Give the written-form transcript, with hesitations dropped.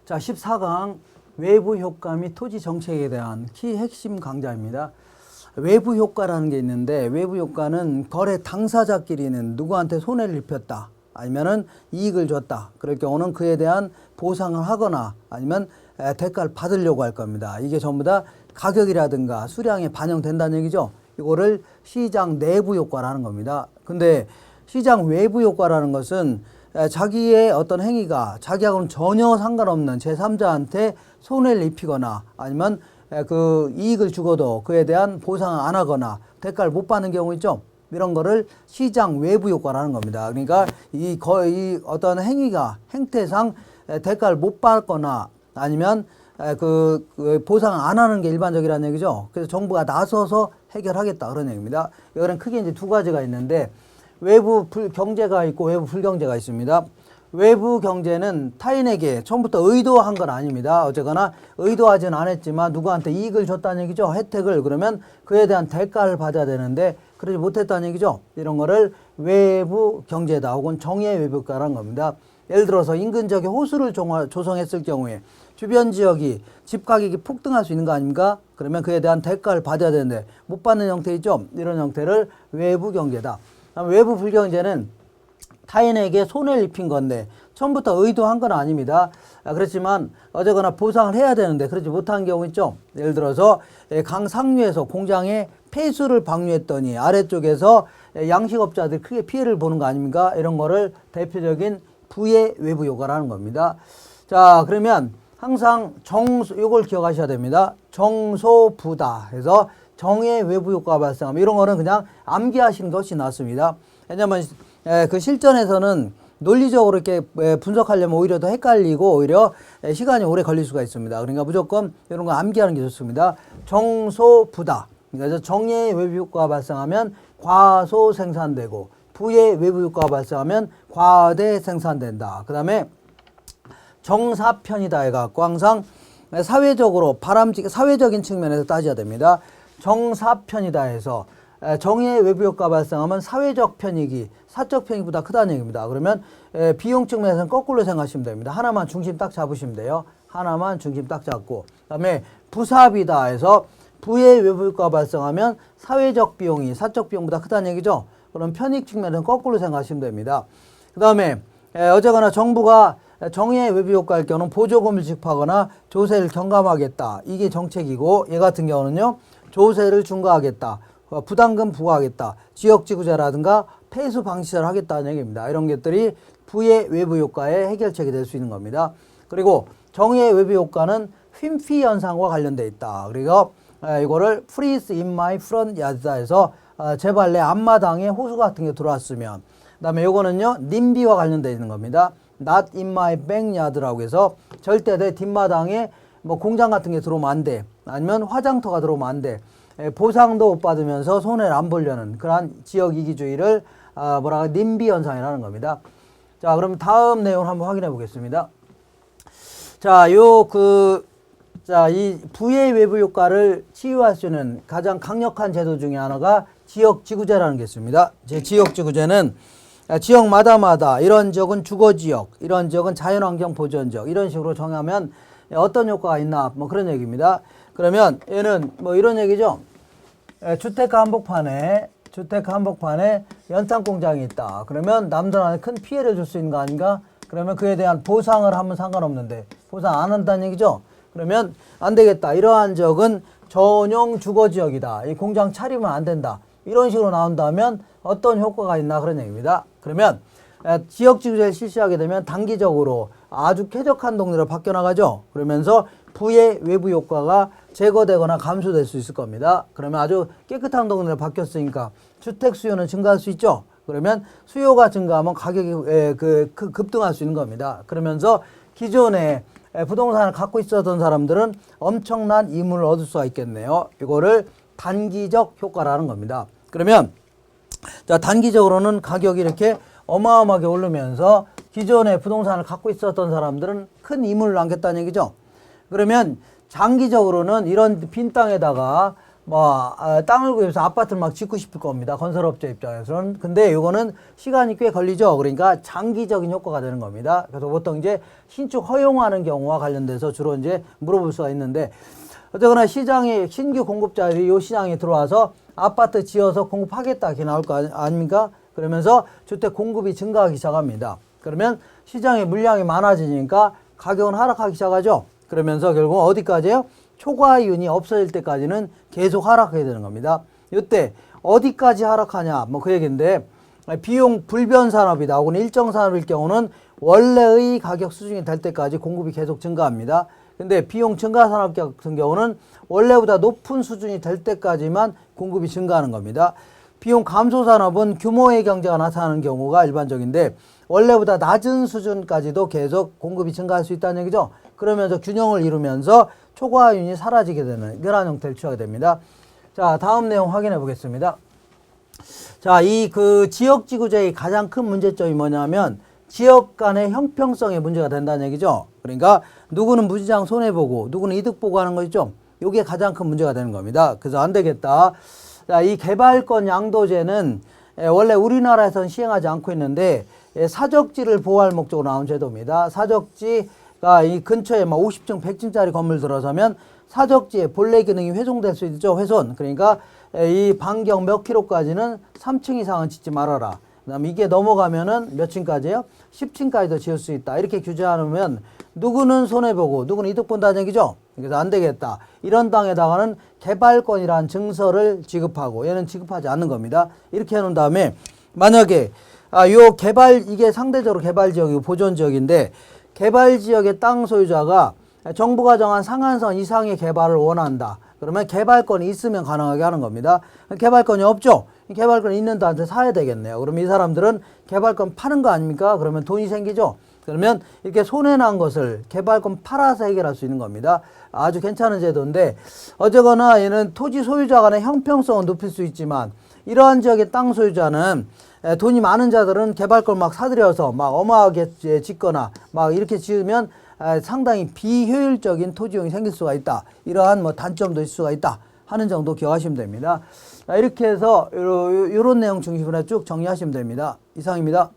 자, 14강 외부 효과 및 토지 정책에 대한 키 핵심 강좌입니다. 외부 효과라는 게 있는데, 외부 효과는 거래 당사자끼리는 누구한테 손해를 입혔다, 아니면은 이익을 줬다, 그럴 경우는 그에 대한 보상을 하거나 아니면 대가를 받으려고 할 겁니다. 이게 전부 다 가격이라든가 수량에 반영된다는 얘기죠. 이거를 시장 내부 효과라는 겁니다. 근데 시장 외부 효과라는 것은 자기의 어떤 행위가 자기하고는 전혀 상관없는 제3자한테 손해를 입히거나 아니면 그 이익을 주고도 그에 대한 보상을 안 하거나 대가를 못 받는 경우 있죠. 이런 거를 시장 외부 효과라는 겁니다. 그러니까 이 어떤 행위가 행태상 대가를 못 받거나 아니면 그 보상을 안 하는 게 일반적이라는 얘기죠. 그래서 정부가 나서서 해결하겠다, 그런 얘기입니다. 이거는 크게 이제 두 가지가 있는데, 외부 경제가 있고 외부 불경제가 있습니다. 외부 경제는 타인에게 처음부터 의도한 건 아닙니다. 어쨌거나 의도하지는 않았지만 누구한테 이익을 줬다는 얘기죠. 혜택을. 그러면 그에 대한 대가를 받아야 되는데 그러지 못했다는 얘기죠. 이런 거를 외부 경제다 혹은 정의 외부가라는 겁니다. 예를 들어서 인근 지역에 호수를 조성했을 경우에 주변 지역이 집 가격이 폭등할 수 있는 거 아닙니까? 그러면 그에 대한 대가를 받아야 되는데 못 받는 형태 있죠. 이런 형태를 외부 경제다. 외부 불경제는 타인에게 손해를 입힌 건데 처음부터 의도한 건 아닙니다. 그렇지만 어쨌거나 보상을 해야 되는데 그러지 못한 경우 있죠. 예를 들어서 강 상류에서 공장에 폐수를 방류했더니 아래쪽에서 양식업자들이 크게 피해를 보는 거 아닙니까? 이런 거를 대표적인 부의 외부 효과라는 겁니다. 자, 그러면 항상 요걸 기억하셔야 됩니다. 정소부다 해서 정의 외부 효과가 발생하면 이런 거는 그냥 암기하시는 것이 낫습니다. 왜냐하면 그 실전에서는 논리적으로 이렇게 분석하려면 오히려 더 헷갈리고 오히려 시간이 오래 걸릴 수가 있습니다. 그러니까 무조건 이런 거 암기하는 게 좋습니다. 정소부다. 그러니까 정의 외부 효과가 발생하면 과소 생산되고 부의 외부 효과가 발생하면 과대 생산된다. 그 다음에 정사편이다 해갖고 항상 사회적으로 사회적인 측면에서 따져야 됩니다. 정사편이다 해서 정의 외부 효과 발생하면 사회적 편익이 사적 편익보다 크다는 얘기입니다. 그러면 비용 측면에서는 거꾸로 생각하시면 됩니다. 하나만 중심 딱 잡으시면 돼요. 하나만 중심 딱 잡고, 그 다음에 부사비다 해서 부의 외부 효과가 발생하면 사회적 비용이 사적 비용보다 크다는 얘기죠. 그럼 편익 측면에서는 거꾸로 생각하시면 됩니다. 그 다음에 어쨌거나 정부가 정의 외부 효과일 경우는 보조금을 지급하거나 조세를 경감하겠다, 이게 정책이고, 얘 같은 경우는요 조세를 중과하겠다, 부담금 부과하겠다, 지역지구제라든가 폐수 방치를 하겠다는 얘기입니다. 이런 것들이 부의 외부 효과의 해결책이 될 수 있는 겁니다. 그리고 정의 외부 효과는 휨피 현상과 관련되어 있다. 그리고 이거를 freeze in my front yard다 해서 제 발레 앞마당에 호수 같은 게 들어왔으면, 그 다음에 이거는요 님비와 관련되어 있는 겁니다. not in my backyard라고 해서 절대 내 뒷마당에 뭐 공장 같은 게 들어오면 안 돼, 아니면 화장터가 들어오면 안 돼, 보상도 못 받으면서 손해를 안 보려는 그러한 지역 이기주의를 님비 현상이라는 겁니다. 자, 그럼 다음 내용을 한번 확인해 보겠습니다. 자, 이 부의 외부 효과를 치유할 수 있는 가장 강력한 제도 중에 하나가 지역지구제라는 게 있습니다. 지역지구제는 지역마다 이런 지역은 주거지역, 이런 지역은 자연환경 보전지역, 이런 식으로 정하면 어떤 효과가 있나, 뭐 그런 얘기입니다. 그러면 얘는 뭐 이런 얘기죠. 주택가 한복판에 연탄 공장이 있다. 그러면 남들한테 큰 피해를 줄 수 있는 거 아닌가? 그러면 그에 대한 보상을 하면 상관없는데 보상 안 한다는 얘기죠. 그러면 안 되겠다. 이러한 지역은 전용 주거지역이다. 이 공장 차리면 안 된다. 이런 식으로 나온다면 어떤 효과가 있나, 그런 얘기입니다. 그러면 지역지구제를 실시하게 되면 단기적으로 아주 쾌적한 동네로 바뀌어 나가죠. 그러면서 부의 외부 효과가 제거되거나 감소될 수 있을 겁니다. 그러면 아주 깨끗한 동네로 바뀌었으니까 주택 수요는 증가할 수 있죠. 그러면 수요가 증가하면 가격이 급등할 수 있는 겁니다. 그러면서 기존에 부동산을 갖고 있었던 사람들은 엄청난 이윤을 얻을 수가 있겠네요. 이거를 단기적 효과라는 겁니다. 그러면 자, 단기적으로는 가격이 이렇게 어마어마하게 오르면서 기존에 부동산을 갖고 있었던 사람들은 큰 이윤을 남겼다는 얘기죠. 그러면 장기적으로는 이런 빈 땅에다가 땅을 구입해서 아파트를 막 짓고 싶을 겁니다. 건설업체 입장에서는. 근데 이거는 시간이 꽤 걸리죠. 그러니까 장기적인 효과가 되는 겁니다. 그래서 보통 이제 신축 허용하는 경우와 관련돼서 주로 이제 물어볼 수가 있는데, 어쨌거나 시장에 신규 공급자들이 이 시장에 들어와서 아파트 지어서 공급하겠다 이렇게 나올 거 아닙니까? 그러면서 주택 공급이 증가하기 시작합니다. 그러면 시장에 물량이 많아지니까 가격은 하락하기 시작하죠. 그러면서 결국 어디까지요? 초과이윤이 없어질 때까지는 계속 하락하게 되는 겁니다. 이때 어디까지 하락하냐? 그 얘기인데, 비용 불변 산업이다 혹은 일정 산업일 경우는 원래의 가격 수준이 될 때까지 공급이 계속 증가합니다. 근데 비용 증가 산업 같은 경우는 원래보다 높은 수준이 될 때까지만 공급이 증가하는 겁니다. 비용 감소 산업은 규모의 경제가 나타나는 경우가 일반적인데, 원래보다 낮은 수준까지도 계속 공급이 증가할 수 있다는 얘기죠. 그러면서 균형을 이루면서 초과이윤이 사라지게 되는 이러한 형태를 취하게 됩니다. 자, 다음 내용 확인해 보겠습니다. 자, 지역지구제의 가장 큰 문제점이 뭐냐면 지역 간의 형평성의 문제가 된다는 얘기죠. 그러니까 누구는 무지장 손해보고 누구는 이득보고 하는 거 있죠. 이게 가장 큰 문제가 되는 겁니다. 그래서 안 되겠다. 자, 이 개발권 양도제는 원래 우리나라에서는 시행하지 않고 있는데 사적지를 보호할 목적으로 나온 제도입니다. 사적지가 이 근처에 50층, 100층짜리 건물 들어서면 사적지의 본래 기능이 훼손될 수 있죠. 훼손. 그러니까 이 반경 몇 킬로까지는 3층 이상은 짓지 말아라. 그다음 이게 넘어가면은 몇 층까지요? 10층까지도 지을 수 있다. 이렇게 규제하면 누구는 손해보고 누구는 이득 본다는 얘기죠. 그래서 안 되겠다. 이런 땅에다가는 개발권이라는 증서를 지급하고 얘는 지급하지 않는 겁니다. 이렇게 해놓은 다음에 만약에 요 이게 상대적으로 개발지역이고 보존지역인데, 개발지역의 땅 소유자가 정부가 정한 상한선 이상의 개발을 원한다. 그러면 개발권이 있으면 가능하게 하는 겁니다. 개발권이 없죠? 개발권이 있는 데한테 사야 되겠네요. 그러면 이 사람들은 개발권 파는 거 아닙니까? 그러면 돈이 생기죠? 그러면 이렇게 손해난 것을 개발권 팔아서 해결할 수 있는 겁니다. 아주 괜찮은 제도인데, 어쨌거나 얘는 토지 소유자 간의 형평성은 높일 수 있지만, 이러한 지역의 땅 소유자는 돈이 많은 자들은 개발권 막 사들여서 막 어마하게 짓거나 막 이렇게 지으면 상당히 비효율적인 토지용이 생길 수가 있다. 이러한 단점도 있을 수가 있다 하는 정도 기억하시면 됩니다. 이렇게 해서 이런 내용 중심으로 쭉 정리하시면 됩니다. 이상입니다.